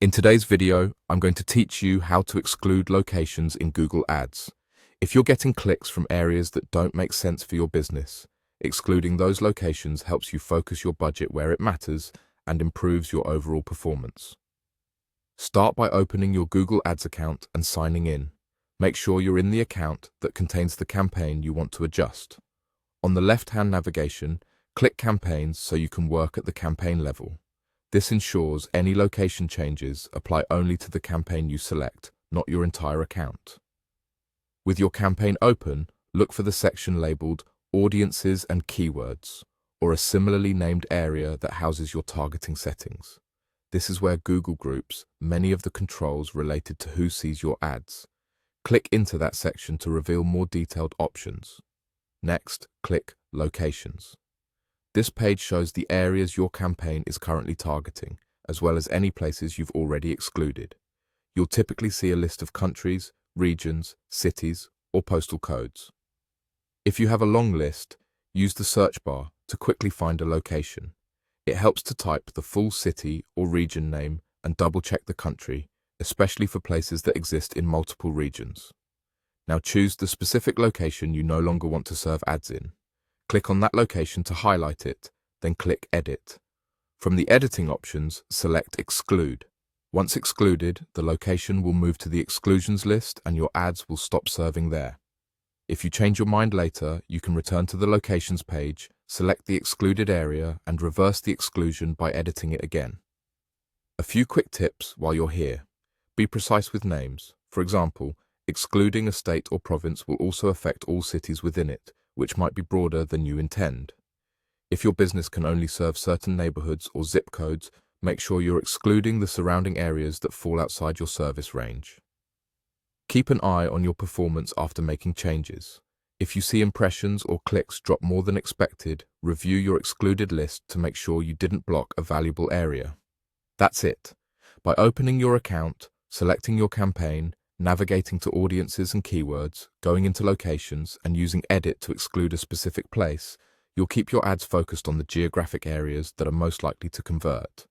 In today's video, I'm going to teach you how to exclude locations in Google Ads. If you're getting clicks from areas that don't make sense for your business, excluding those locations helps you focus your budget where it matters and improves your overall performance. Start by opening your Google Ads account and signing in. Make sure you're in the account that contains the campaign you want to adjust. On the left-hand navigation, click Campaigns so you can work at the campaign level. This ensures any location changes apply only to the campaign you select, not your entire account. With your campaign open, look for the section labeled Audiences and Keywords, or a similarly named area that houses your targeting settings. This is where Google groups many of the controls related to who sees your ads. Click into that section to reveal more detailed options. Next, click Locations. This page shows the areas your campaign is currently targeting, as well as any places you've already excluded. You'll typically see a list of countries, regions, cities, or postal codes. If you have a long list, use the search bar to quickly find a location. It helps to type the full city or region name and double-check the country, especially for places that exist in multiple regions. Now choose the specific location you no longer want to serve ads in. Click on that location to highlight it, then click Edit. From the editing options, select Exclude. Once excluded, the location will move to the exclusions list and your ads will stop serving there. If you change your mind later, you can return to the locations page, select the excluded area, and reverse the exclusion by editing it again. A few quick tips while you're here. Be precise with names. For example, excluding a state or province will also affect all cities within it, which might be broader than you intend. If your business can only serve certain neighborhoods or zip codes, make sure you're excluding the surrounding areas that fall outside your service range. Keep an eye on your performance after making changes. If you see impressions or clicks drop more than expected, review your excluded list to make sure you didn't block a valuable area. That's it. By opening your account, selecting your campaign, navigating to audiences and keywords, going into locations, and using Edit to exclude a specific place, you'll keep your ads focused on the geographic areas that are most likely to convert.